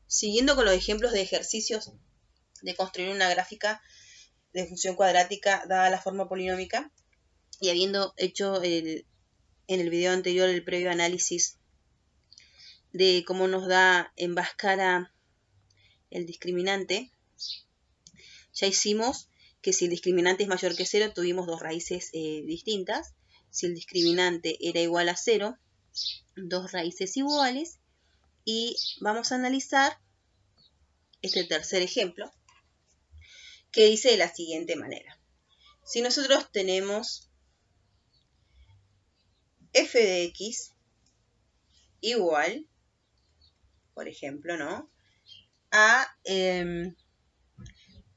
Siguiendo con los ejemplos de ejercicios de construir una gráfica de función cuadrática dada la forma polinómica, y habiendo hecho en el video anterior el previo análisis de cómo nos da en Bhaskara el discriminante, ya hicimos que si el discriminante es mayor que 0, tuvimos dos raíces distintas. Si el discriminante era igual a 0, dos raíces iguales. Y vamos a analizar este tercer ejemplo, que dice de la siguiente manera. Si nosotros tenemos f de x igual, por ejemplo, ¿no?, a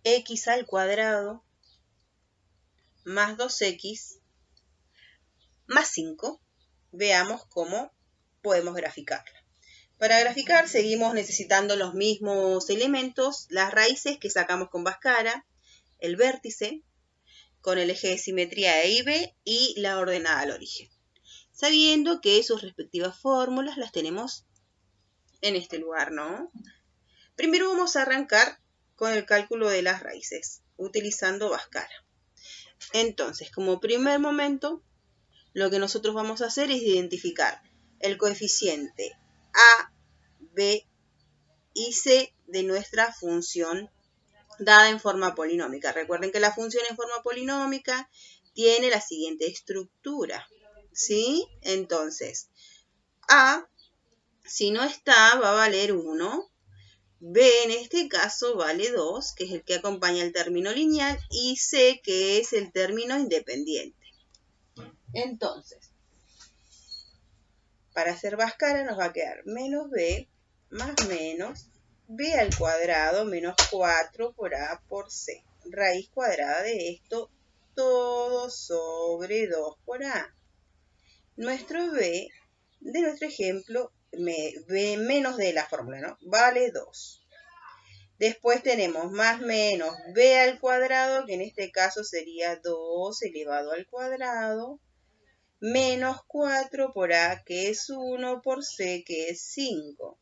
x al cuadrado más 2x más 5, veamos cómo podemos graficarla. Para graficar seguimos necesitando los mismos elementos, las raíces que sacamos con Bhaskara, el vértice, con el eje de simetría E y B y la ordenada al origen, sabiendo que sus respectivas fórmulas las tenemos en este lugar, ¿no? Primero vamos a arrancar con el cálculo de las raíces, utilizando Bhaskara. Entonces, como primer momento, lo que nosotros vamos a hacer es identificar el coeficiente A, B y C de nuestra función dada en forma polinómica. Recuerden que la función en forma polinómica tiene la siguiente estructura, ¿sí? Entonces, A, si no está, va a valer 1. B, en este caso, vale 2, que es el que acompaña el término lineal, y C, que es el término independiente. Entonces, para hacer Bhaskara nos va a quedar menos B más menos B al cuadrado menos 4 por A por C. Raíz cuadrada de esto, todo sobre 2 por A. Nuestro B, de nuestro ejemplo, B menos de la fórmula, ¿no?, vale 2. Después tenemos más menos B al cuadrado, que en este caso sería 2 elevado al cuadrado, menos 4 por A, que es 1, por C, que es 5.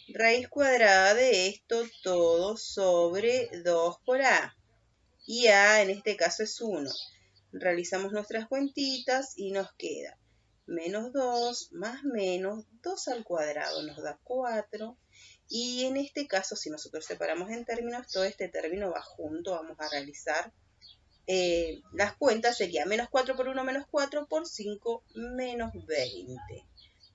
Raíz cuadrada de esto todo sobre 2 por A. Y A en este caso es 1. Realizamos nuestras cuentitas y nos queda menos 2 más menos 2 al cuadrado nos da 4. Y en este caso, si nosotros separamos en términos, todo este término va junto. Vamos a realizar las cuentas, sería menos 4 por 1, menos 4 por 5, menos 20.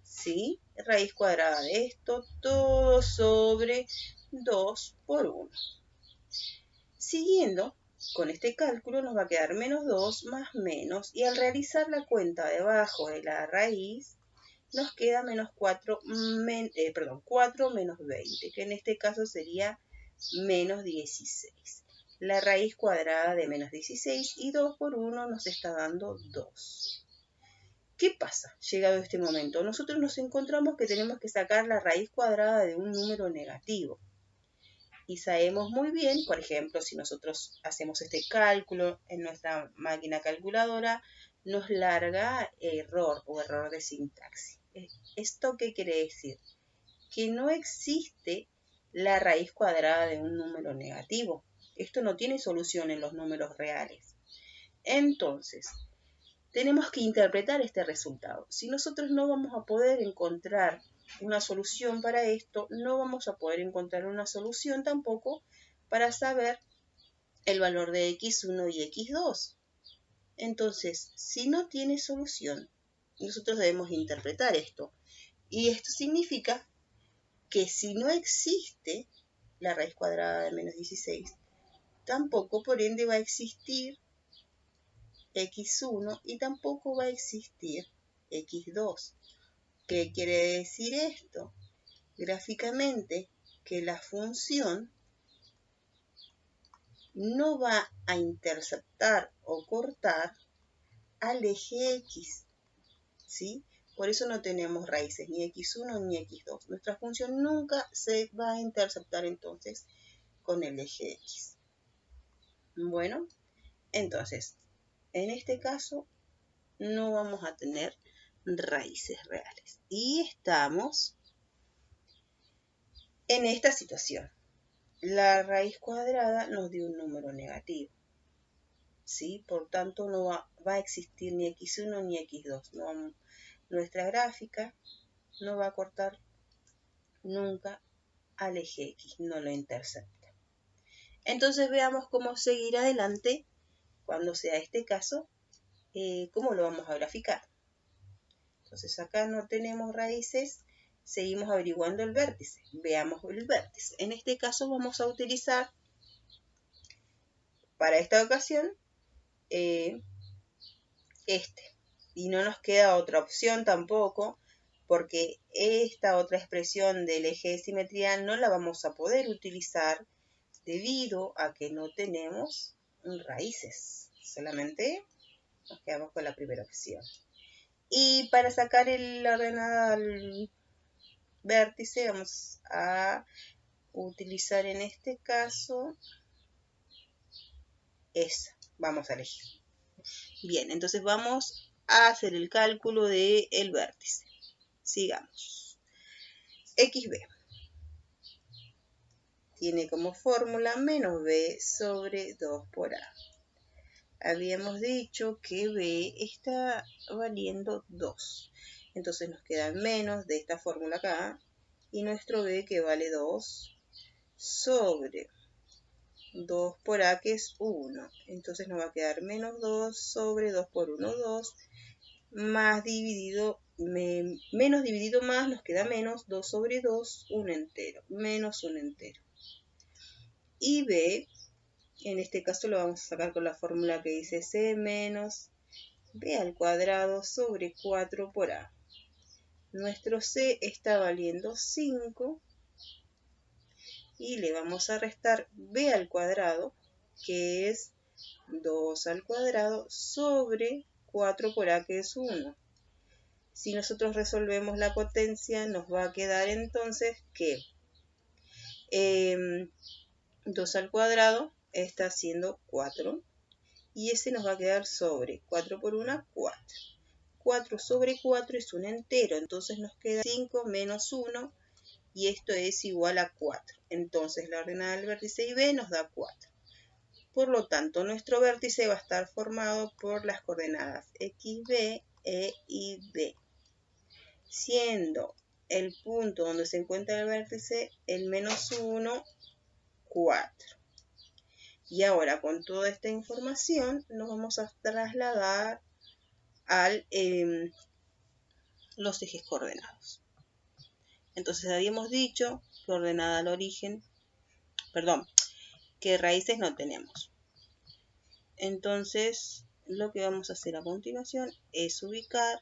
¿Sí? Raíz cuadrada de esto, todo sobre 2 por 1. Siguiendo con este cálculo nos va a quedar menos 2 más menos, y al realizar la cuenta debajo de la raíz, nos queda menos 4 menos 20, que en este caso sería menos 16. La raíz cuadrada de menos 16 y 2 por 1 nos está dando 2. ¿Qué pasa llegado a este momento? Nosotros nos encontramos que tenemos que sacar la raíz cuadrada de un número negativo. Y sabemos muy bien, por ejemplo, si nosotros hacemos este cálculo en nuestra máquina calculadora, nos larga error o error de sintaxis. ¿Esto qué quiere decir? Que no existe la raíz cuadrada de un número negativo. Esto no tiene solución en los números reales. Entonces, tenemos que interpretar este resultado. Si nosotros no vamos a poder encontrar una solución para esto, no vamos a poder encontrar una solución tampoco para saber el valor de x1 y x2. Entonces, si no tiene solución, nosotros debemos interpretar esto. Y esto significa que si no existe la raíz cuadrada de menos 16, tampoco por ende va a existir x1 y tampoco va a existir x2. ¿Qué quiere decir esto? Gráficamente, que la función no va a interceptar o cortar al eje x, ¿sí? Por eso no tenemos raíces ni x1 ni x2. Nuestra función nunca se va a interceptar entonces con el eje x. Bueno, entonces, en este caso no vamos a tener raíces reales. Y estamos En esta situación, la raíz cuadrada nos dio un número negativo, ¿sí? Por tanto, no va a existir ni x1 ni x2. No, nuestra gráfica no va a cortar nunca al eje X, no lo intercepta. Entonces veamos cómo seguir adelante cuando sea este caso, cómo lo vamos a graficar. Entonces acá no tenemos raíces, seguimos averiguando el vértice. Veamos el vértice. En este caso vamos a utilizar, para esta ocasión, este. Y no nos queda otra opción tampoco, porque esta otra expresión del eje de simetría no la vamos a poder utilizar debido a que no tenemos raíces. Solamente nos quedamos con la primera opción. Y para sacar la ordenada al vértice vamos a utilizar en este caso esa. Vamos a elegir. Bien, entonces vamos a hacer el cálculo del vértice. Sigamos. XB tiene como fórmula menos B sobre 2 por A. Habíamos dicho que B está valiendo 2. Entonces nos queda menos de esta fórmula acá. Y nuestro B que vale 2 sobre 2 por A que es 1. Entonces nos va a quedar menos 2 sobre 2 por 1, 2. Más dividido, menos dividido más nos queda menos 2 sobre 2, un entero. Menos un entero. Y B, en este caso lo vamos a sacar con la fórmula que dice C menos B al cuadrado sobre 4 por A. Nuestro C está valiendo 5 y le vamos a restar B al cuadrado, que es 2 al cuadrado sobre 4 por A, que es 1. Si nosotros resolvemos la potencia, nos va a quedar entonces que 2 al cuadrado está haciendo 4. Y ese nos va a quedar sobre 4 por 1, 4. 4 sobre 4 es un entero, entonces nos queda 5 menos 1, y esto es igual a 4. Entonces la ordenada del vértice IB nos da 4. Por lo tanto, nuestro vértice va a estar formado por las coordenadas XB e IB, siendo el punto donde se encuentra el vértice el menos 1, 4. Y ahora con toda esta información nos vamos a trasladar a los ejes coordenados. Entonces habíamos dicho que ordenada al origen, que raíces no tenemos. Entonces lo que vamos a hacer a continuación es ubicar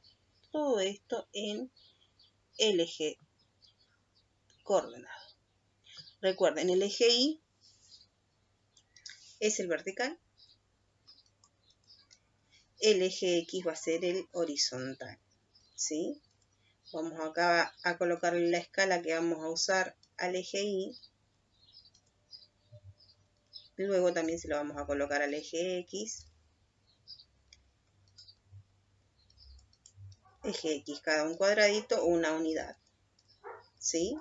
todo esto en el eje coordenado. Recuerden, el eje Y es el vertical. El eje X va a ser el horizontal, ¿sí? Vamos acá a colocarle la escala que vamos a usar al eje Y. Luego también se lo vamos a colocar al eje X. Eje X, cada un cuadradito, una unidad, ¿sí?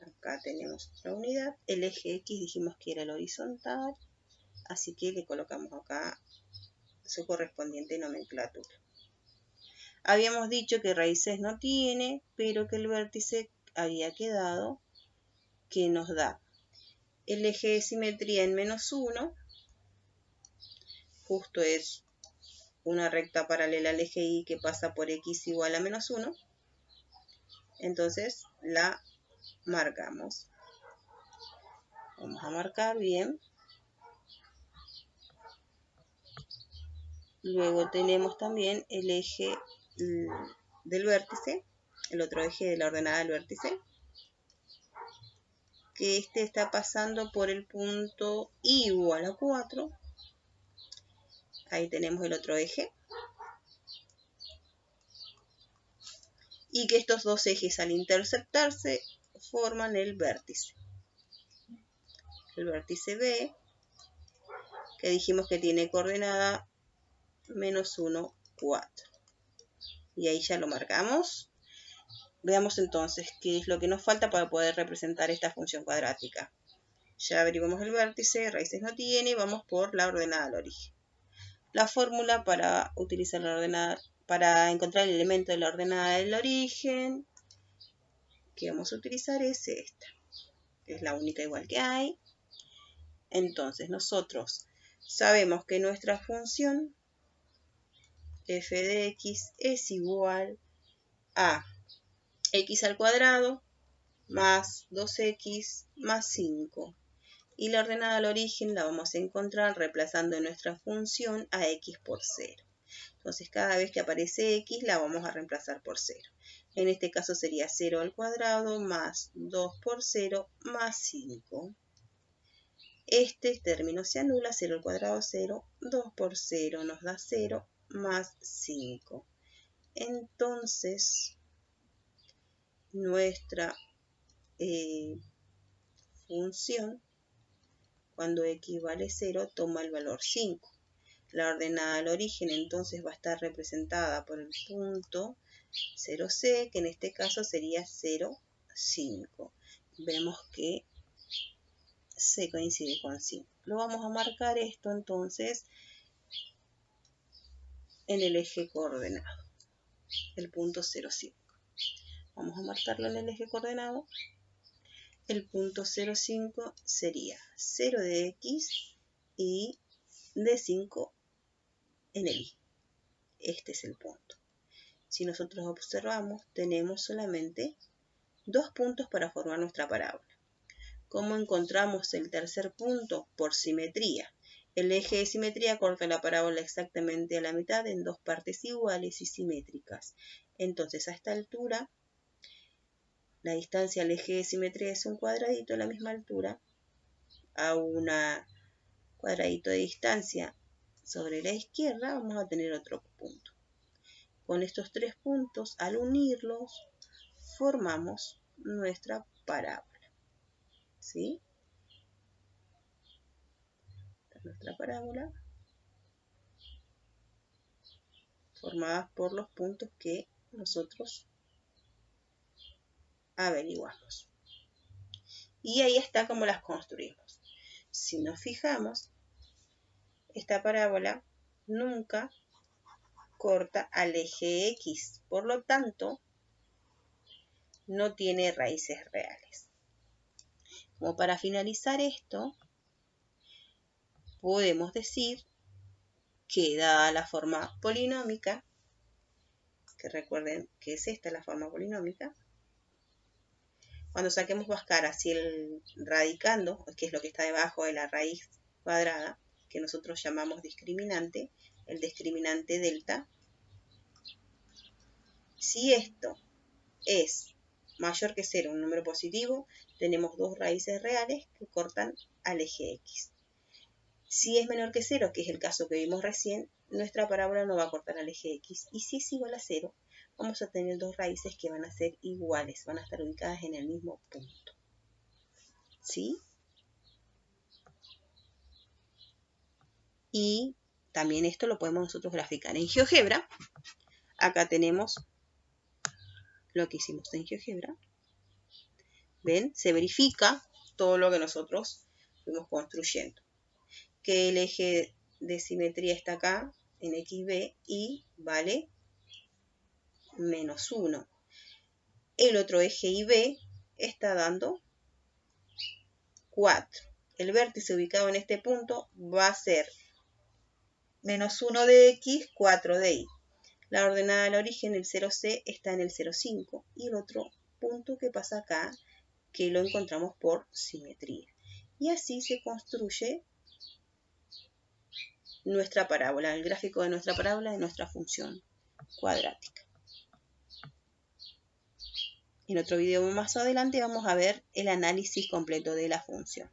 Acá tenemos otra unidad. El eje X dijimos que era el horizontal, así que le colocamos acá su correspondiente nomenclatura. Habíamos dicho que raíces no tiene, pero que el vértice había quedado que nos da el eje de simetría en menos 1, justo es una recta paralela al eje Y que pasa por X igual a menos 1, entonces la marcamos. Vamos a marcar bien. Luego tenemos también el eje del vértice, el otro eje de la ordenada del vértice, que este está pasando por el punto I igual a 4. Ahí tenemos el otro eje. Y que estos dos ejes al interceptarse forman el vértice. El vértice B, que dijimos que tiene coordenada menos 1, 4. Y ahí ya lo marcamos. Veamos entonces qué es lo que nos falta para poder representar esta función cuadrática. Ya averiguamos el vértice, raíces no tiene, vamos por la ordenada al origen. La fórmula para utilizar la ordenada, para encontrar el elemento de la ordenada del origen que vamos a utilizar es esta. Es la única igual que hay. Entonces nosotros sabemos que nuestra función f de x es igual a x al cuadrado más 2x más 5. Y la ordenada al origen la vamos a encontrar reemplazando nuestra función a x por 0. Entonces cada vez que aparece x la vamos a reemplazar por 0. En este caso sería 0 al cuadrado más 2 por 0 más 5. Este término se anula, 0 al cuadrado 0, 2 por 0 nos da 0 más 5. Entonces nuestra función, cuando x vale 0, toma el valor 5. La ordenada al origen entonces va a estar representada por el punto 0C, que en este caso sería 0, 5. Vemos que C coincide con 5. Lo vamos a marcar esto entonces en el eje coordenado, el punto 0, 5. Vamos a marcarlo en el eje coordenado. El punto 0, 5 sería 0 de x y de 5 en el y. Este es el punto. Si nosotros observamos, tenemos solamente 2 puntos para formar nuestra parábola. ¿Cómo encontramos el tercer punto? Por simetría. El eje de simetría corta la parábola exactamente a la mitad en 2 partes iguales y simétricas. Entonces, a esta altura, la distancia al eje de simetría es un cuadradito a la misma altura. A un cuadradito de distancia sobre la izquierda vamos a tener otro punto. Con estos 3 puntos, al unirlos, formamos nuestra parábola. ¿Sí? Nuestra parábola formada por los puntos que nosotros averiguamos. Y ahí está como las construimos. Si nos fijamos, esta parábola nunca corta al eje X, por lo tanto, no tiene raíces reales. Como para finalizar esto, podemos decir que dada la forma polinómica, que recuerden que es esta la forma polinómica, cuando saquemos Bhaskara, si el radicando, que es lo que está debajo de la raíz cuadrada, que nosotros llamamos discriminante, el discriminante delta, si esto es mayor que 0, un número positivo, tenemos 2 raíces reales que cortan al eje X. Si es menor que 0, que es el caso que vimos recién, nuestra parábola no va a cortar al eje X. Y si es igual a 0, vamos a tener 2 raíces que van a ser iguales, van a estar ubicadas en el mismo punto. ¿Sí? Y también esto lo podemos nosotros graficar en GeoGebra. Acá tenemos lo que hicimos en GeoGebra. ¿Ven? Se verifica todo lo que nosotros fuimos construyendo. Que el eje de simetría está acá en XB y vale menos 1. El otro eje IB está dando 4. El vértice ubicado en este punto va a ser menos 1 de X, 4 de Y. La ordenada al origen, el 0C, está en el 0,5. Y el otro punto que pasa acá, que lo encontramos por simetría. Y así se construye nuestra parábola, el gráfico de nuestra parábola de nuestra función cuadrática. En otro video más adelante vamos a ver el análisis completo de la función.